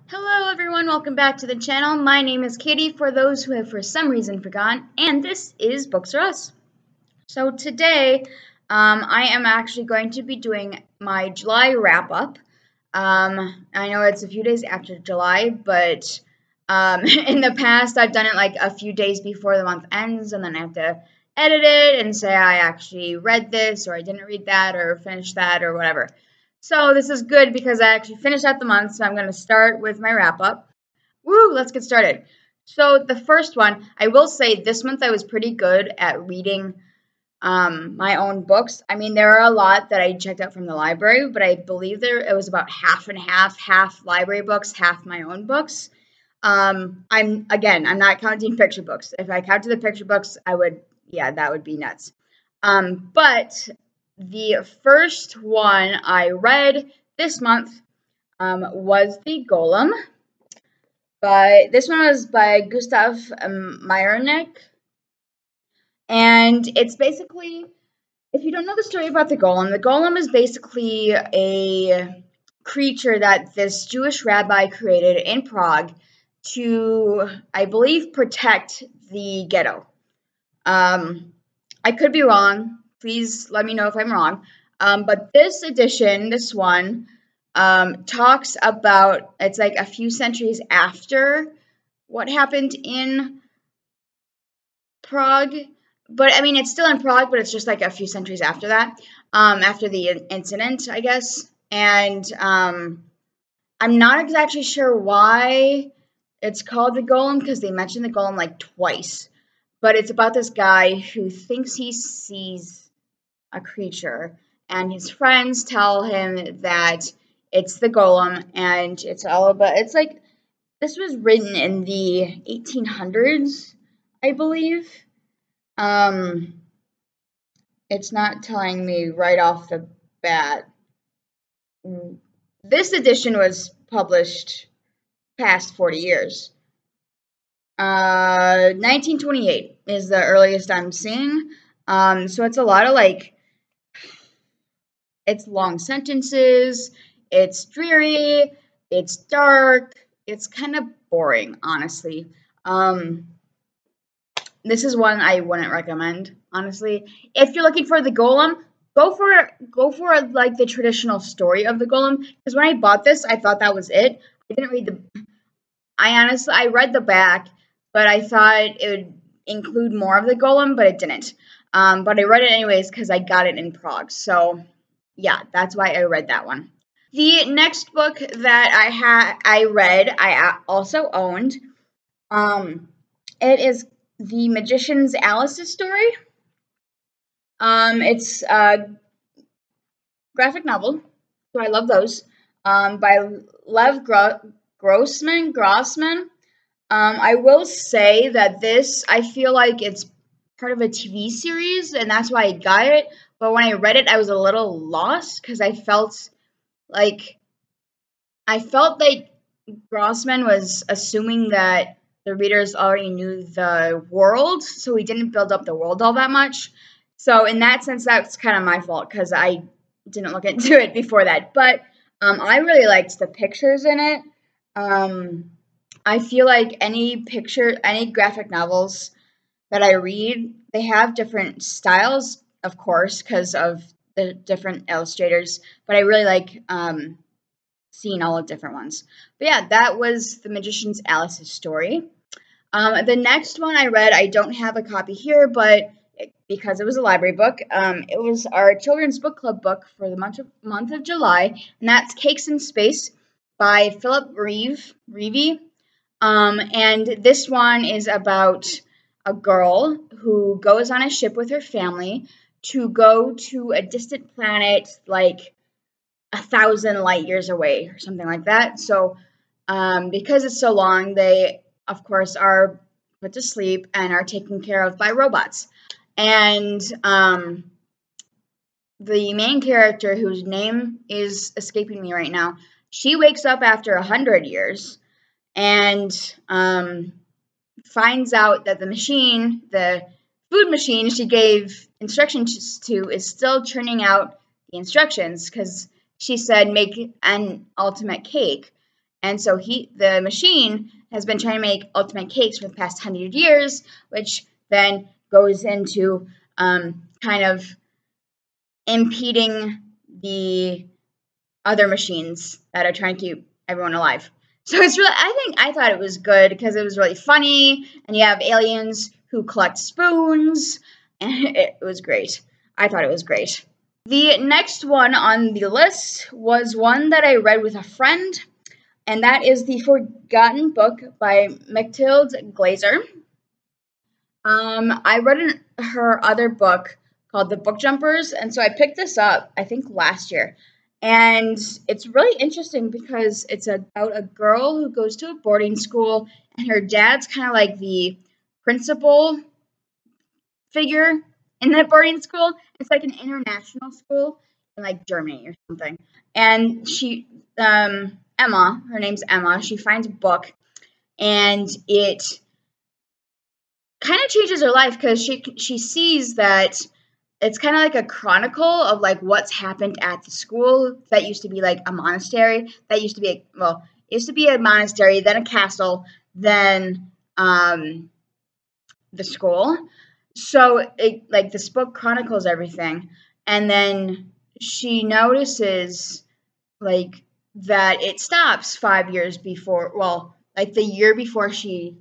Hello everyone, welcome back to the channel. My name is Katie, for those who have for some reason forgotten, and this is Books R Us. So today, I am actually going to be doing my July wrap-up. I know it's a few days after July, but in the past I've done it like a few days before the month ends, and then I have to edit it and say I actually read this, or I didn't read that, or finished that, or whatever. So this is good because I actually finished out the month, so I'm going to start with my wrap-up. Woo, let's get started. So the first one, I will say this month I was pretty good at reading my own books. I mean, there are a lot that I checked out from the library, but I believe it was about half and half library books, half my own books. I'm not counting picture books. If I counted the picture books, that would be nuts. But the first one I read this month was The Golem. This one was by Gustav Meyrink. And it's basically, if you don't know the story about the Golem is basically a creature that this Jewish rabbi created in Prague to, I believe, protect the ghetto. I could be wrong. Please let me know if I'm wrong. But this edition, this one, talks about, it's like a few centuries after what happened in Prague. But, I mean, it's still in Prague, but it's just like a few centuries after that, after the incident, I guess. And I'm not exactly sure why it's called the Golem, because they mentioned the Golem like twice. But it's about this guy who thinks he sees a creature, and his friends tell him that it's the Golem, and it's like, this was written in the 1800s, I believe. It's not telling me right off the bat. This edition was published past 40 years. 1928 is the earliest I'm seeing. So it's a lot of like, it's long sentences, it's dreary, it's dark, it's kind of boring, honestly. This is one I wouldn't recommend, honestly. If you're looking for the Golem, go for like the traditional story of the Golem. Because when I bought this, I thought that was it. I didn't read I read the back, but I thought it would include more of the Golem, but it didn't. But I read it anyways because I got it in Prague. So yeah, that's why I read that one. The next book that I read, I also owned. It is The Magician's Alice's Story. It's a graphic novel, so I love those. By Lev Grossman. I will say that this, I feel like it's part of a TV series, and that's why I got it. But when I read it, I was a little lost because I felt like Grossman was assuming that the readers already knew the world, so he didn't build up the world all that much. So in that sense, that's kind of my fault because I didn't look into it before that. But I really liked the pictures in it. I feel like any graphic novels that I read, they have different styles, of course, because of the different illustrators. But I really like seeing all the different ones. But yeah, that was The Magician's Alice's Story. The next one I read, I don't have a copy here, but because it was a library book, it was our children's book club book for the month of July, and that's Cakes in Space by Philip Reevey. And this one is about a girl who goes on a ship with her family to go to a distant planet like 1,000 light years away or something like that. So because it's so long, they of course are put to sleep and are taken care of by robots. And the main character, whose name is escaping me right now, she wakes up after 100 years and finds out that the food machine she gave instructions to, is still churning out the instructions, because she said make an ultimate cake. And so the machine has been trying to make ultimate cakes for the past 100 years, which then goes into kind of impeding the other machines that are trying to keep everyone alive. So it's really, I thought it was good because it was really funny, and you have aliens who collect spoons, and it was great. I thought it was great. The next one on the list was one that I read with a friend, and that is The Forgotten Book by Mathilde Glazer. I read her other book called The Book Jumpers, and so I picked this up, I think, last year. And it's really interesting because it's about a girl who goes to a boarding school, and her dad's kind of like the principal figure in that boarding school. It's like an international school in like Germany or something. And she, Emma, her name's Emma, she finds a book, and it kind of changes her life because she sees that it's kind of like a chronicle of like what's happened at the school that used to be like a monastery. That used to be it used to be a monastery, then a castle, then the school. So it like this book chronicles everything, and then she notices like that it stops 5 years before, like the year before she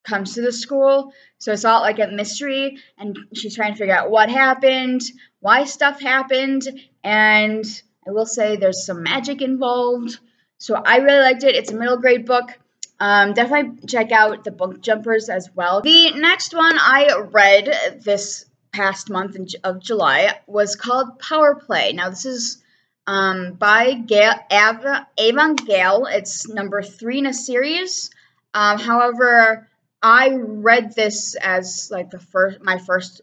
comes to the school. So it's all like a mystery, and she's trying to figure out what happened, why stuff happened, and I will say there's some magic involved. So I really liked it. It's a middle grade book. Definitely check out The Book Jumpers as well. The next one I read this past month of July was called Power Play. Now this is by Ava Gale. It's number 3 in a series. However, I read this as like my first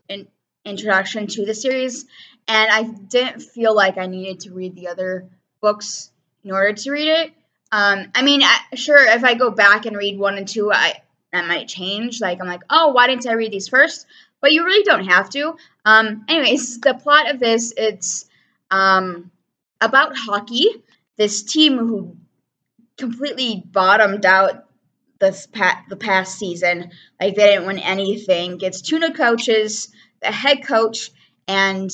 introduction to the series, and I didn't feel like I needed to read the other books in order to read it. I mean, sure, if I go back and read 1 and 2, that might change. Like, I'm like, oh, why didn't I read these first? But you really don't have to. Anyways, the plot of this, it's about hockey. This team who completely bottomed out the past season. Like, they didn't win anything. Gets 2 new coaches, the head coach and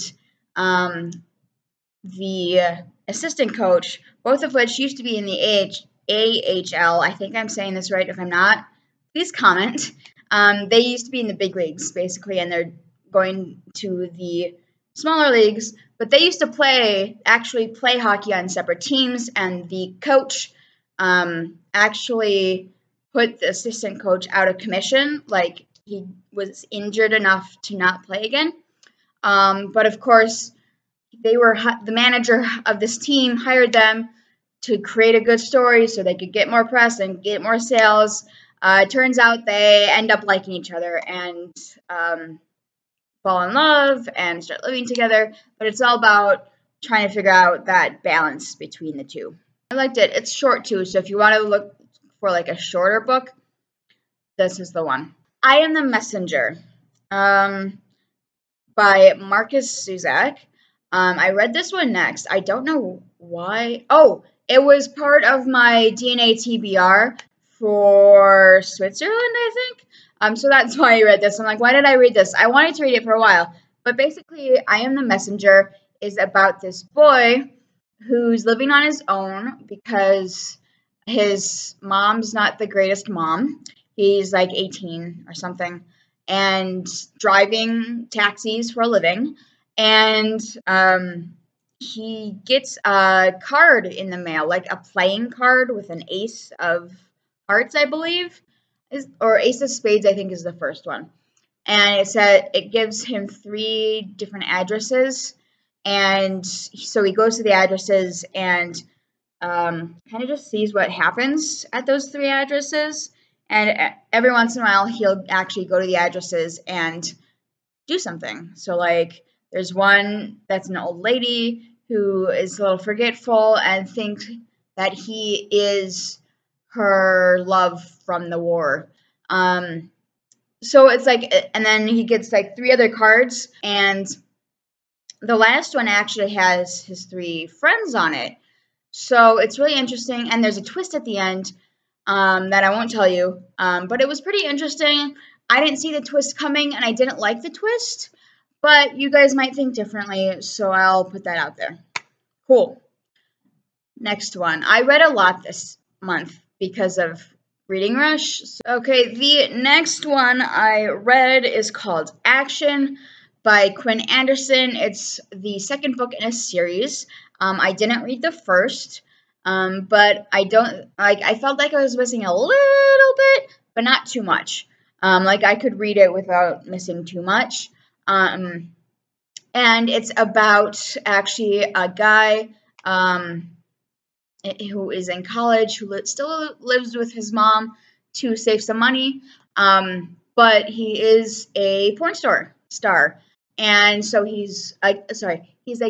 the assistant coach, both of which used to be in the AHL. I think I'm saying this right. If I'm not, please comment. They used to be in the big leagues, basically, and they're going to the smaller leagues. But they used to actually play hockey on separate teams, and the coach actually put the assistant coach out of commission. Like, he was injured enough to not play again. But of course, the manager of this team hired them to create a good story so they could get more press and get more sales. It turns out they end up liking each other and fall in love and start living together. But it's all about trying to figure out that balance between the two. I liked it. It's short too, so if you want to look for like a shorter book, this is the one. I Am the Messenger by Marcus Zuzak. I read this one next. I don't know why. Oh, it was part of my DNA TBR for Switzerland, I think. So that's why I read this. I'm like, why did I read this? I wanted to read it for a while. But basically, I Am the Messenger is about this boy who's living on his own because his mom's not the greatest mom. He's like 18 or something and driving taxis for a living. And he gets a card in the mail, like a playing card with an ace of hearts, I believe, or ace of spades, I think is the first one. And it gives him 3 different addresses. And so he goes to the addresses and kind of just sees what happens at those 3 addresses. And every once in a while, he'll actually go to the addresses and do something. So, like, there's one that's an old lady who is a little forgetful and thinks that he is her love from the war. So it's like, and then he gets like 3 other cards, and the last one actually has his 3 friends on it. So it's really interesting, and there's a twist at the end that I won't tell you, but it was pretty interesting. I didn't see the twist coming, and I didn't like the twist, but you guys might think differently, so I'll put that out there. Cool. Next one. I read a lot this month because of reading rush. Okay, the next one I read is called Action by Quinn Anderson. It's the second book in a series. I didn't read the first, but I felt like I was missing a little bit, but not too much. I could read it without missing too much. And it's about actually a guy who is in college, who still lives with his mom to save some money, but he is a porn star, and so he's a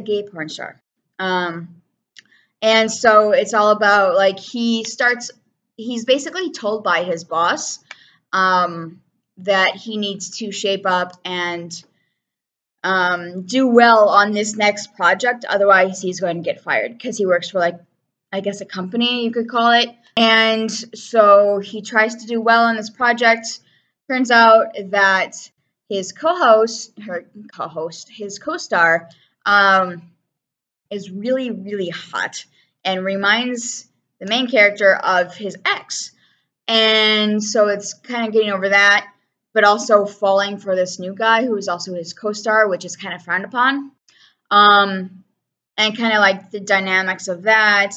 gay porn star, and so it's all about he's basically told by his boss that he needs to shape up and do well on this next project, otherwise he's going to get fired because he works for I guess a company, you could call it. And so he tries to do well on this project. Turns out that his his co-star, is really, really hot and reminds the main character of his ex. And so it's kind of getting over that, but also falling for this new guy who is also his co-star, which is kind of frowned upon. And kind of like the dynamics of that.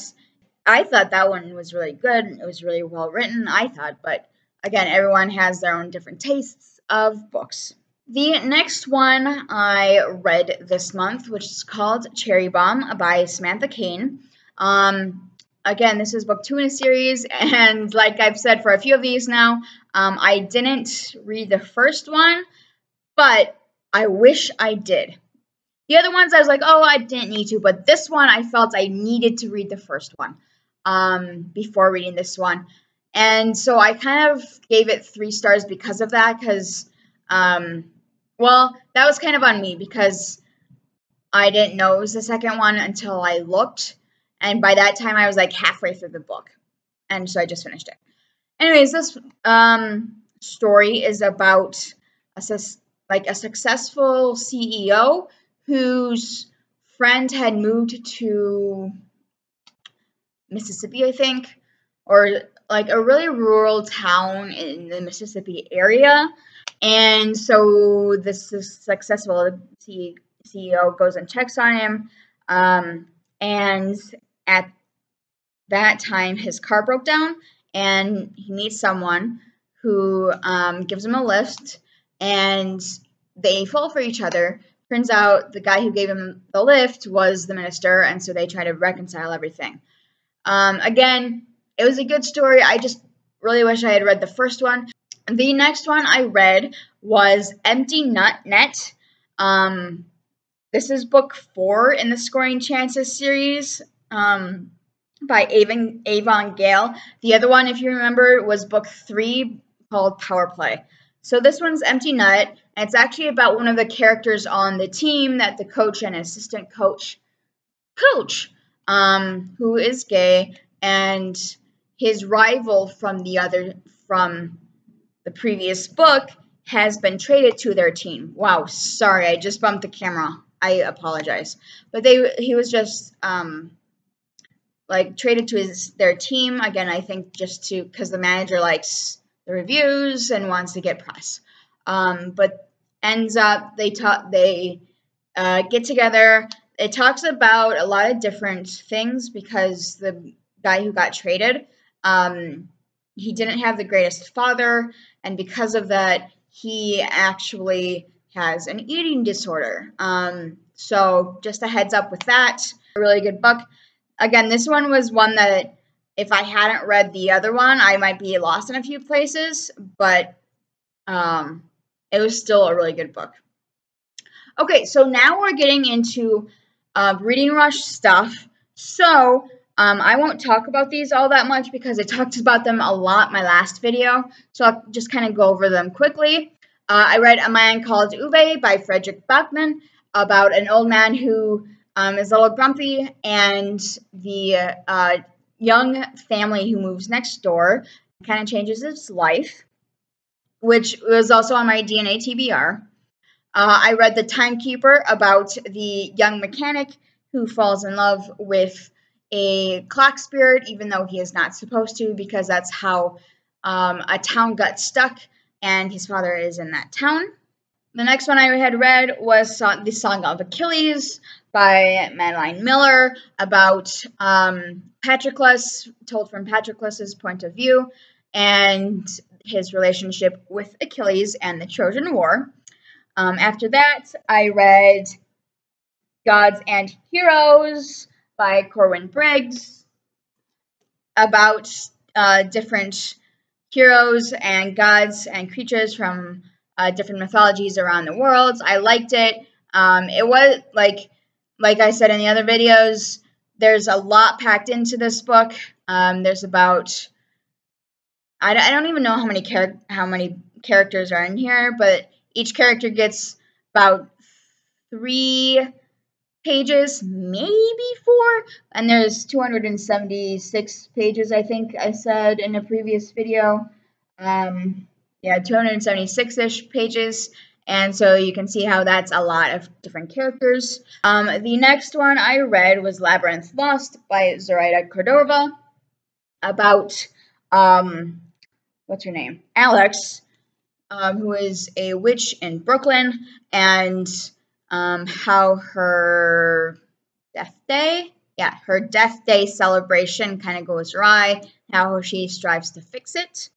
I thought that one was really good. It was really well written, I thought. But again, everyone has their own different tastes of books. The next one I read this month, which is called Cherry Bomb by Samantha Kane. Again, this is book 2 in a series, and like I've said for a few of these now, I didn't read the first one, but I wish I did. The other ones I was like, oh, I didn't need to, but this one I felt I needed to read the first one before reading this one. And so I kind of gave it 3 stars because of that, because, well, that was kind of on me because I didn't know it was the second one until I looked, and by that time I was like halfway through the book, and so I just finished it. Anyways, this story is about a successful CEO whose friend had moved to Mississippi, I think, or like a really rural town in the Mississippi area. And so this successful CEO goes and checks on him. And at that time, his car broke down, and he meets someone who gives him a lift, and they fall for each other. Turns out the guy who gave him the lift was the minister, and so they try to reconcile everything. Again, it was a good story. I just really wish I had read the first one. The next one I read was Empty Net. This is book 4 in the Scoring Chances series by Avon Gale. The other one, if you remember, was book 3 called Power Play. So this one's Empty Net, and it's actually about one of the characters on the team that the coach and assistant coach, who is gay, and his rival from the previous book has been traded to their team. Wow, sorry, I just bumped the camera. I apologize. But he was just traded to their team again. I think just because the manager likes the reviews and wants to get press. But ends up they get together. It talks about a lot of different things because the guy who got traded, he didn't have the greatest father, and because of that, he actually has an eating disorder. So just a heads up with that. A really good book. Again, this one was one that if I hadn't read the other one, I might be lost in a few places, but it was still a really good book. Okay, so now we're getting into reading rush stuff. So I won't talk about these all that much because I talked about them a lot in my last video. So I'll just kind of go over them quickly. I read A Man Called Uwe by Frederick Bachman about an old man who is a little grumpy, and the young family who moves next door kind of changes his life, which was also on my DNA TBR. I read The Timekeeper about the young mechanic who falls in love with a clock spirit, even though he is not supposed to, because that's how a town got stuck, and his father is in that town. The next one I had read was The Song of Achilles by Madeline Miller, about Patroclus, told from Patroclus's point of view, and his relationship with Achilles and the Trojan War. After that, I read Gods and Heroes by Corwin Briggs, about different heroes and gods and creatures from different mythologies around the world. I liked it. It was like I said in the other videos, there's a lot packed into this book. There's about I don't even know how many characters are in here, but each character gets about 3 pages, maybe 4, and there's 276 pages, I think I said in a previous video. Yeah, 276-ish pages, and so you can see how that's a lot of different characters. The next one I read was Labyrinth Lost by Zoraida Cordova, about what's her name? Alex, who is a witch in Brooklyn, and how her death day celebration kind of goes awry, how she strives to fix it.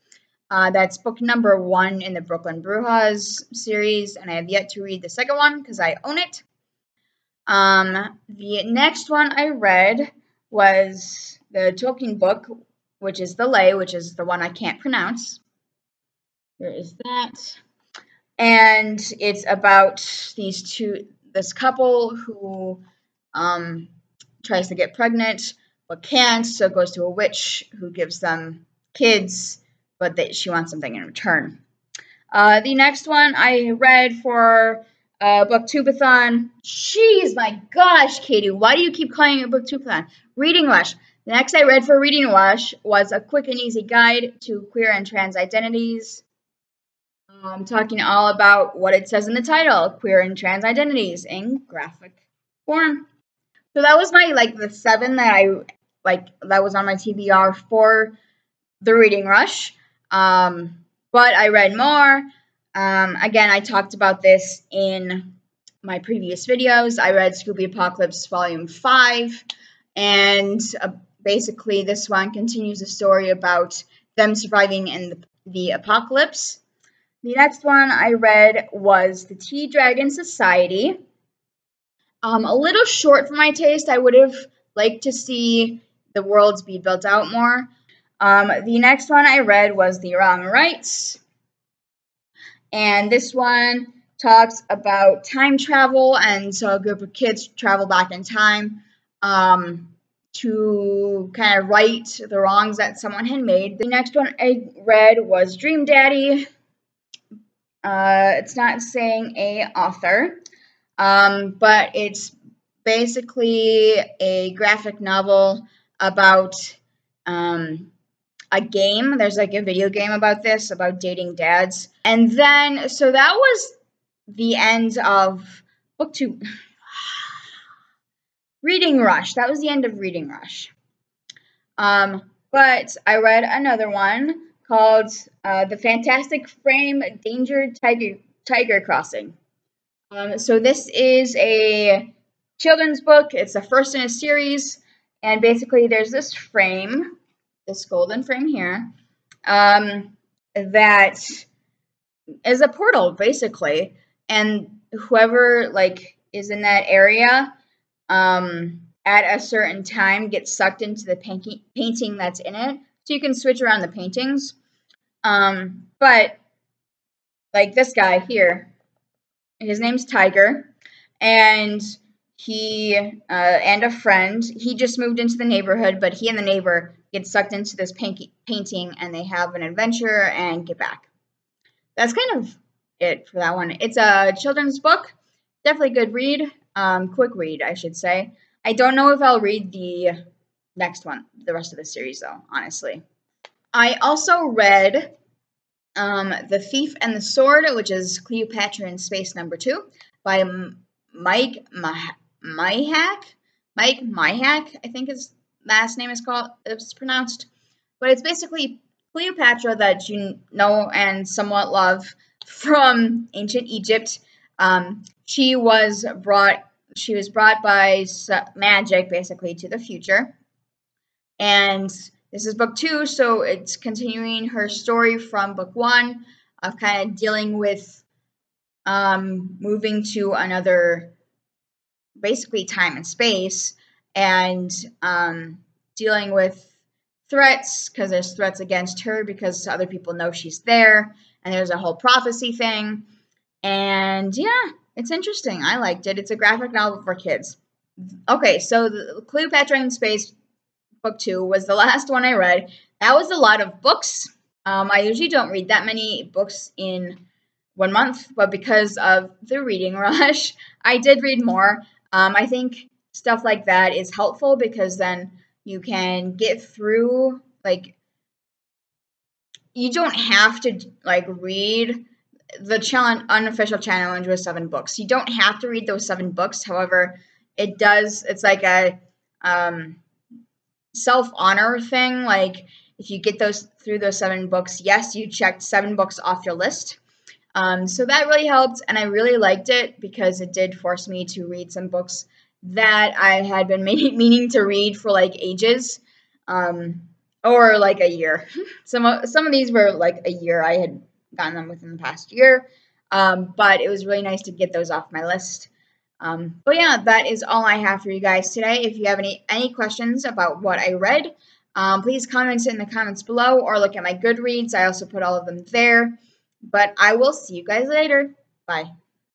That's book number 1 in the Brooklyn Brujas series, and I have yet to read the second one because I own it. The next one I read was the Tolkien book, which is The Lay, which is the one I can't pronounce. There is that. And it's about this couple who tries to get pregnant but can't, so goes to a witch who gives them kids, but she wants something in return. The next one I read for Booktubeathon. Jeez, my gosh, Katie, why do you keep calling it Booktubeathon? Reading Rush. The next I read for Reading Rush was a quick and easy guide to queer and trans identities. I'm talking all about what it says in the title, queer and trans identities in graphic form. So that was my the 7 that that was on my TBR for the Reading Rush. But I read more. Again, I talked about this in my previous videos. I read Scooby Apocalypse Volume 5, and basically this one continues the story about them surviving in the apocalypse. The next one I read was The Tea Dragon Society. A little short for my taste. I would have liked to see the worlds be built out more. The next one I read was The Wrong Rights. And this one talks about time travel, and so a group of kids travel back in time to kind of right the wrongs that someone had made. The next one I read was Dream Daddy. It's not saying a author, but it's basically a graphic novel about a game. There's a video game about this, about dating dads. And then, so that was the end of Reading Rush. That was the end of Reading Rush. But I read another one called The Fantastic Frame Danger Tiger Crossing. So this is a children's book. It's the first in a series, and basically there's this frame, this golden frame here, that is a portal, basically, and whoever is in that area at a certain time gets sucked into the painting that's in it. So you can switch around the paintings. But this guy here, his name's Tiger, and he and a friend, he just moved into the neighborhood, but he and the neighbor get sucked into this painting, and they have an adventure and get back. That's kind of it for that one. It's a children's book. Definitely a good read. quick read, I should say. I don't know if I'll read the next one, the rest of the series, though, honestly. I also read The Thief and the Sword, which is Cleopatra in Space #2 by Mike Myhack. Mike Myhack, I think his last name is pronounced. But it's basically Cleopatra that you know and somewhat love from ancient Egypt. She was brought by magic basically to the future, and this is book 2, so it's continuing her story from book 1 of kind of dealing with moving to another, basically time and space, and dealing with threats, because there's threats against her because other people know she's there, and there's a whole prophecy thing. And yeah, it's interesting. I liked it. It's a graphic novel for kids. Okay, so the Cleopatra in Space book 2 was the last one I read. That was a lot of books. I usually don't read that many books in 1 month, but because of the reading rush, I did read more. I think stuff like that is helpful because then you can get through, like, you don't have to like read the unofficial challenge with 7 books. You don't have to read those 7 books. However, it's like a self-honor thing. Like, if you get through those 7 books, yes, you checked 7 books off your list. So that really helped, and I really liked it because it did force me to read some books that I had been meaning to read for like ages, or like a year. Some of these were like a year. I had gotten them within the past year, but it was really nice to get those off my list. But yeah, that is all I have for you guys today. If you have any questions about what I read, please comment it in the comments below or look at my Goodreads. I also put all of them there. But I will see you guys later. Bye.